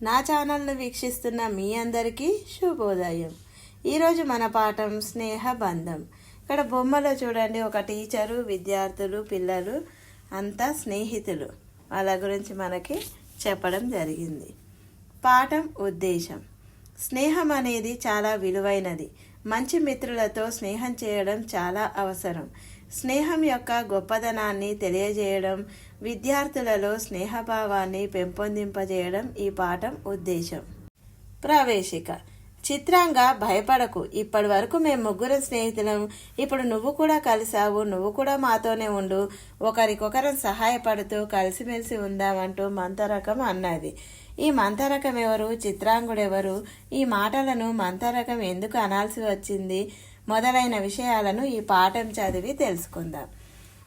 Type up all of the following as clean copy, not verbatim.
నా ఛానల్ను వీక్షిస్తున్న మీ అందరికీ శుభోదయం. ఈరోజు మన పాఠం స్నేహ బంధం. ఇక్కడ బొమ్మలో చూడండి, ఒక టీచరు, విద్యార్థులు, పిల్లలు అంతా స్నేహితులు. వాళ్ళ గురించి మనకి చెప్పడం జరిగింది. పాఠం ఉద్దేశం. స్నేహం అనేది చాలా విలువైనది. మంచి మిత్రులతో స్నేహం చేయడం చాలా అవసరం. స్నేహం యొక్క గొప్పదనాన్ని తెలియజేయడం, విద్యార్థులలో స్నేహభావాన్ని పెంపొందింపజేయడం ఈ పాఠం ఉద్దేశం. ప్రవేశిక. చిత్రాంగ, భయపడకు. ఇప్పటి వరకు మేము ముగ్గురం స్నేహితులం. ఇప్పుడు నువ్వు కూడా కలిసావు. నువ్వు కూడా మాతోనే ఉండు. ఒకరికొకరం సహాయపడుతూ కలిసిమెలిసి ఉందామంటూ మంతరకం అన్నది. ఈ మంతరకం ఎవరు? చిత్రాంగుడెవరు? ఈ మాటలను మంతరకం ఎందుకు అనాల్సి వచ్చింది? మొదలైన విషయాలను ఈ పాఠం చదివి తెలుసుకుందాం.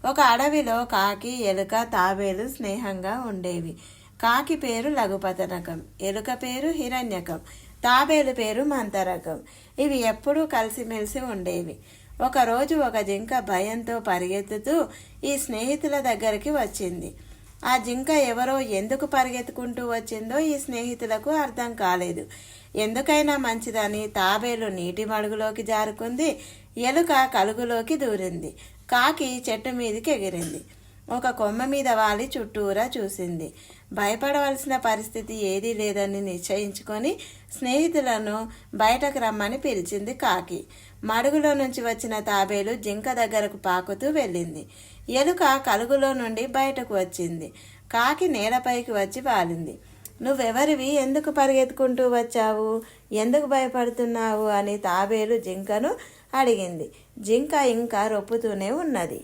ఒక అడవిలో కాకి, ఎలుక, తాబేలు స్నేహంగా ఉండేవి. కాకి పేరు లఘుపతనకం, ఎలుక పేరు హిరణ్యకం, తాబేలు పేరు మంతరకం. ఇవి ఎప్పుడూ కలిసిమెలిసి ఉండేవి. ఒకరోజు ఒక జింక భయంతో పరిగెత్తుతూ ఈ స్నేహితుల దగ్గరికి వచ్చింది. ఆ జింక ఎవరో ఎందుకు పరిగెత్తుకుంటూ వచ్చిందో ఈ స్నేహితులకు అర్థం కాలేదు. ఎందుకైనా మంచిదని తాబేలు నీటి మడుగులోకి జారుకుంది, ఎలుక కలుగులోకి దూరింది, కాకి చెట్టు మీదకి ఎగిరింది. ఒక కొమ్మ మీద వాలి చుట్టూరా చూసింది. భయపడవలసిన పరిస్థితి ఏదీ లేదని నిశ్చయించుకొని స్నేహితులను బయటకు రమ్మని పిలిచింది కాకి. మడుగులో నుంచి వచ్చిన తాబేలు జింక దగ్గరకు పాకుతూ వెళ్ళింది. ఎలుక కలుగులో నుండి బయటకు వచ్చింది. కాకి నేలపైకి వచ్చి వాలింది. నువ్వెవరివి? ఎందుకు పరిగెత్తుకుంటూ వచ్చావు? ఎందుకు భయపడుతున్నావు అని తాబేలు జింకను అడిగింది. జింక ఇంకా రొప్పుతూనే ఉన్నది.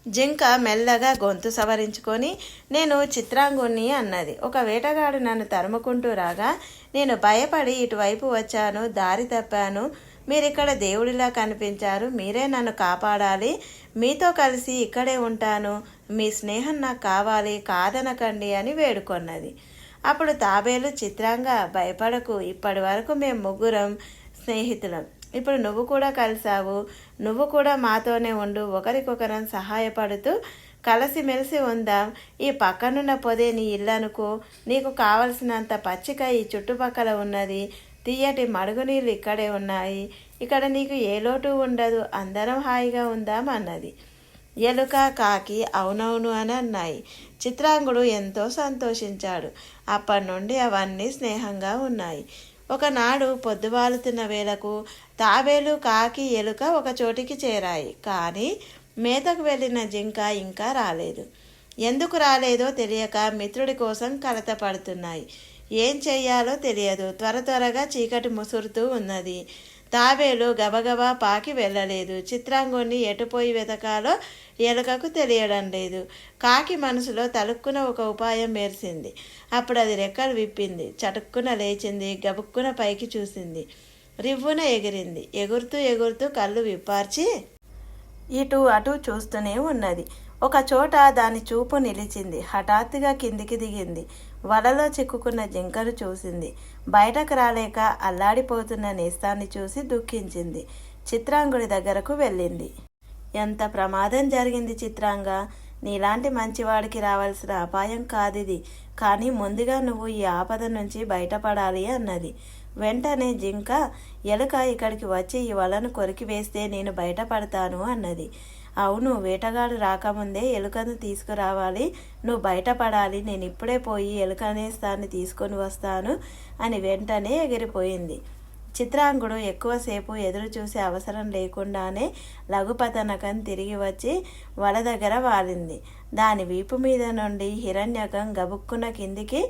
జింక మెల్లగా గొంతు సవరించుకొని, నేను చిత్రాంగుణ్ణి అన్నది. ఒక వేటగాడు నన్ను తరుముకుంటూ రాగా నేను భయపడి ఇటువైపు వచ్చాను, దారి తప్పాను. మీరిక్కడ దేవుడిలా కనిపించారు. మీరే నన్ను కాపాడాలి. మీతో కలిసి ఇక్కడే ఉంటాను. మీ స్నేహం నాకు కావాలి, కాదనకండి అని వేడుకొన్నది. అప్పుడు తాబేలు, చిత్రాంగా భయపడకు. ఇప్పటి వరకు మేము ముగ్గురం స్నేహితులం. ఇప్పుడు నువ్వు కూడా కలిసావు. నువ్వు కూడా మాతోనే ఉండు. ఒకరికొకరం సహాయపడుతూ కలిసిమెలిసి ఉందాం. ఈ పక్కనున్న పొదే నీ ఇల్లు అనుకో. నీకు కావలసినంత పచ్చిక ఈ చుట్టుపక్కల ఉన్నది. తీయటి మడుగునీళ్ళు ఇక్కడే ఉన్నాయి. ఇక్కడ నీకు ఏ లోటు ఉండదు. అందరం హాయిగా ఉందాం అన్నది. ఎలుక, కాకి అవునవును అని అన్నాయి. చిత్రాంగుడు ఎంతో సంతోషించాడు. అప్పటి నుండి అవన్నీ స్నేహంగా ఉన్నాయి. ఒకనాడు పొద్దుబాలుతున్న వేళకు తాబేలు, కాకి, ఎలుక ఒక చోటికి చేరాయి. కానీ మేతకు వెళ్ళిన జింక ఇంకా రాలేదు. ఎందుకు రాలేదో తెలియక మిత్రుడి కోసం కలత పడుతున్నాయి. ఏం చెయ్యాలో తెలియదు. త్వరగా చీకటి ముసురుతూ ఉన్నది. తాబేలు గబగబా పాకి వెళ్ళలేదు. చిత్రాంగుణ్ణి ఎటుపోయి వెతకాలో ఎలుకకు తెలియడం లేదు. కాకి మనసులో తలుక్కున ఒక ఉపాయం మెరిసింది. అప్పుడు అది రెక్కలు విప్పింది. చటుక్కున లేచింది. గబుక్కున పైకి చూసింది. రివ్వున ఎగిరింది. ఎగురుతూ ఎగురుతూ కళ్ళు విప్పార్చి ఇటు అటు చూస్తూనే ఉన్నది. ఒక చోట దాని చూపు నిలిచింది. హఠాత్తుగా కిందికి దిగింది. వలలో చిక్కుకున్న జింకను చూసింది. బయటకు రాలేక అల్లాడిపోతున్న నేస్తాన్ని చూసి దుఃఖించింది. చిత్రాంగుడి దగ్గరకు వెళ్ళింది. ఎంత ప్రమాదం జరిగింది చిత్రాంగా. నీలాంటి మంచివాడికి రావాల్సిన అపాయం కాదిది. కానీ ముందుగా నువ్వు ఈ ఆపద నుంచి బయటపడాలి అన్నది. వెంటనే జింక, ఎలుక ఇక్కడికి వచ్చి ఈ వలను కొరికి వేస్తే నేను బయటపడతాను అన్నది. అవును, వేటగాడు రాకముందే ఎలుకను తీసుకురావాలి. నువ్వు బయటపడాలి. నేను ఇప్పుడే పోయి ఎలుకనేస్తాన్ని తీసుకొని వస్తాను అని వెంటనే ఎగిరిపోయింది. చిత్రాంగుడు ఎక్కువసేపు ఎదురు చూసే అవసరం లేకుండానే లఘుపతనకం తిరిగి వచ్చి వల దగ్గర వాలింది. దాని వీపు మీద నుండి హిరణ్యకం గబుక్కున కిందికి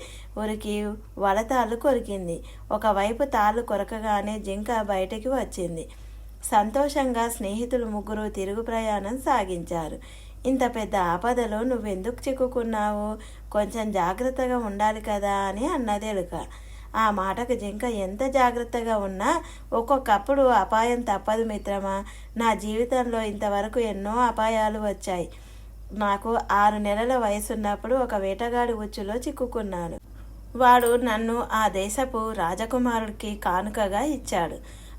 ఉరికి వలతాళ్ళు కొరికింది. ఒకవైపు తాళ్ళు కొరకగానే జింక బయటికి వచ్చింది. సంతోషంగా స్నేహితులు ముగ్గురు తిరుగు ప్రయాణం సాగించారు. ఇంత పెద్ద ఆపదలో నువ్వెందుకు చిక్కుకున్నావు? కొంచెం జాగ్రత్తగా ఉండాలి కదా అని అన్నది ఎలుక. ఆ మాటకు జింక, ఎంత జాగ్రత్తగా ఉన్నా ఒక్కొక్కప్పుడు అపాయం తప్పదు మిత్రమా. నా జీవితంలో ఇంతవరకు ఎన్నో అపాయాలు వచ్చాయి. నాకు 6 నెలల వయసున్నప్పుడు ఒక వేటగాడి ఉచ్చులో చిక్కుకున్నాను. వాడు నన్ను ఆ దేశపు రాజకుమారుడికి కానుకగా ఇచ్చాడు.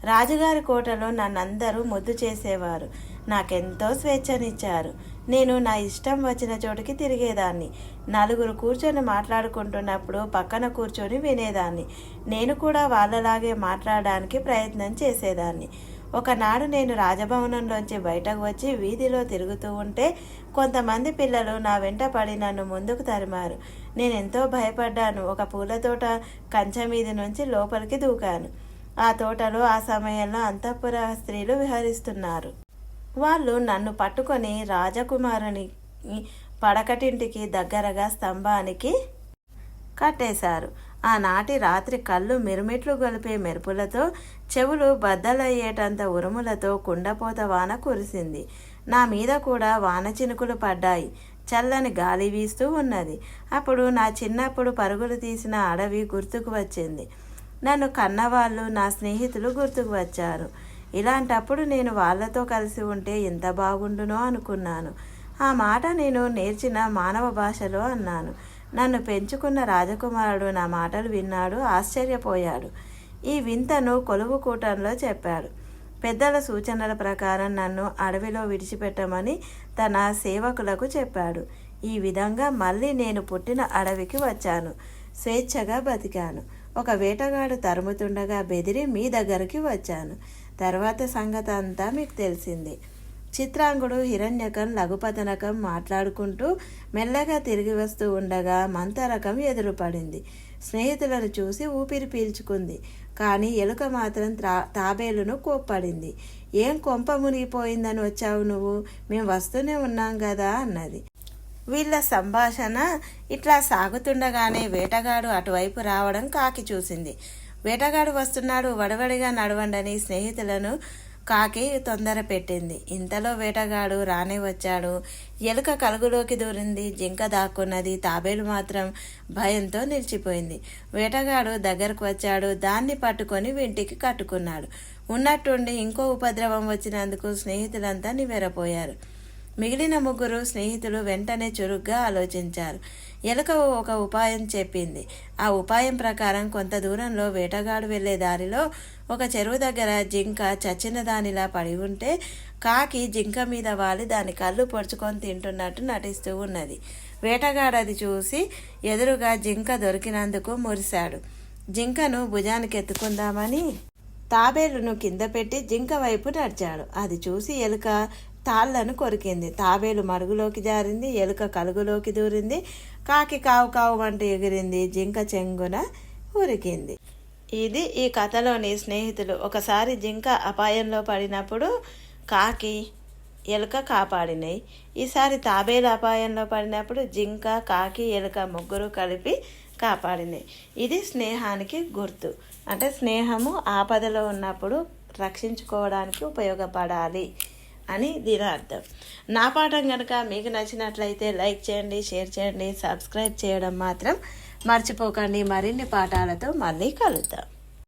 రాజుగారి కోటలో నన్నందరూ ముద్దు చేసేవారు. నాకెంతో స్వేచ్ఛనిచ్చారు. నేను నా ఇష్టం వచ్చిన చోటుకి తిరిగేదాన్ని. నలుగురు కూర్చొని మాట్లాడుకుంటున్నప్పుడు పక్కన కూర్చొని వినేదాన్ని. నేను కూడా వాళ్ళలాగే మాట్లాడడానికి ప్రయత్నం చేసేదాన్ని. ఒకనాడు నేను రాజభవనంలోంచి బయటకు వచ్చి వీధిలో తిరుగుతూ ఉంటే కొంతమంది పిల్లలు నా వెంట పడి నన్ను ముందుకు తరిమారు. నేనెంతో భయపడ్డాను. ఒక పూల తోట కంచె మీది నుంచి లోపలికి దూకాను. ఆ తోటలో ఆ సమయంలో అంతఃపుర స్త్రీలు విహరిస్తున్నారు. వాళ్ళు నన్ను పట్టుకొని రాజకుమారుని పడకటింటికి దగ్గరగా స్తంభానికి కట్టేశారు. ఆనాటి రాత్రి కళ్ళు మిరుమిట్లు గొలిపే మెరుపులతో, చెవులు బద్దలయ్యేటంత ఉరుములతో కుండపోత వాన కురిసింది. నా మీద కూడా వాన చినుకులు పడ్డాయి. చల్లని గాలి వీస్తూ ఉన్నది. అప్పుడు నా చిన్నప్పుడు పరుగులు తీసిన అడవి గుర్తుకు వచ్చింది. నన్ను కన్నవాళ్ళు, నా స్నేహితులు గుర్తుకు వచ్చారు. ఇలాంటప్పుడు నేను వాళ్ళతో కలిసి ఉంటే ఎంత బాగుండునో అనుకున్నాను. ఆ మాట నేను నేర్చిన మానవ భాషలో అన్నాను. నన్ను పెంచుకున్న రాజకుమారుడు నా మాటలు విన్నాడు, ఆశ్చర్యపోయాడు. ఈ వింతను కొలువు కూటంలో చెప్పాడు. పెద్దల సూచనల ప్రకారం నన్ను అడవిలో విడిచిపెట్టమని తన సేవకులకు చెప్పాడు. ఈ విధంగా మళ్ళీ నేను పుట్టిన అడవికి వచ్చాను. స్వేచ్ఛగా బతికాను. ఒక వేటగాడు తరుముతుండగా బెదిరి మీ దగ్గరికి వచ్చాను. తర్వాత సంగతి అంతా మీకు తెలిసింది. చిత్రాంగుడు, హిరణ్యకం, లఘుపతనకం మాట్లాడుకుంటూ మెల్లగా తిరిగి వస్తూ ఉండగా మంతరకం ఎదురుపడింది. స్నేహితులను చూసి ఊపిరి పీల్చుకుంది. కానీ ఎలుక మాత్రం తాబేలును కోప్పడింది. ఏం కొంప మునిగిపోయిందని వచ్చావు నువ్వు? మేము వస్తూనే ఉన్నాం కదా అన్నది. వీళ్ళ సంభాషణ ఇట్లా సాగుతుండగానే వేటగాడు అటువైపు రావడం కాకి చూసింది. వేటగాడు వస్తున్నాడు, వడవడిగా నడవండని స్నేహితులను కాకి తొందర పెట్టింది. ఇంతలో వేటగాడు రానే వచ్చాడు. ఎలుక కలుగులోకి దూరింది. జింక దాక్కున్నది. తాబేలు మాత్రం భయంతో నిలిచిపోయింది. వేటగాడు దగ్గరకు వచ్చాడు. దాన్ని పట్టుకొని ఇంటికి కట్టుకున్నాడు. ఉన్నట్టుండి ఇంకో ఉపద్రవం వచ్చినందుకు స్నేహితులంతా నివ్వెరపోయారు. మిగిలిన ముగ్గురు స్నేహితులు వెంటనే చురుగ్గా ఆలోచించారు. ఎలుక ఒక ఉపాయం చెప్పింది. ఆ ఉపాయం ప్రకారం కొంత దూరంలో వేటగాడు వెళ్లే దారిలో ఒక చెరువు దగ్గర జింక చచ్చిన దానిలా పడి ఉంటే కాకి జింక మీద వాలి దాని కళ్ళు పొడుచుకొని తింటున్నట్టు నటిస్తూ ఉన్నది. వేటగాడు అది చూసి ఎదురుగా జింక దొరికినందుకు మురిశాడు. జింకను భుజానికి ఎత్తుకుందామని తాబేలును కింద పెట్టి జింక వైపు నడిచాడు. అది చూసి ఎలుక తాళ్లను కొరికింది. తాబేలు మడుగులోకి జారింది. ఎలుక కలుగులోకి దూరింది. కాకి కావు కావు అంటూ ఎగిరింది. జింక చెంగున ఉరికింది. ఇది ఈ కథలోని స్నేహితులు. ఒకసారి జింక అపాయంలో పడినప్పుడు కాకి, ఎలుక కాపాడినాయి. ఈసారి తాబేలు అపాయంలో పడినప్పుడు జింక, కాకి, ఎలుక ముగ్గురు కలిపి కాపాడినాయి. ఇది స్నేహానికి గుర్తు. అంటే స్నేహము ఆపదలో ఉన్నప్పుడు రక్షించుకోవడానికి ఉపయోగపడాలి అని దీని అర్థం. నా పాఠం కనుక మీకు నచ్చినట్లయితే లైక్ చేయండి, షేర్ చేయండి, సబ్స్క్రైబ్ చేయడం మాత్రం మర్చిపోకండి. మరిన్ని పాఠాలతో మళ్ళీ కలుద్దాం.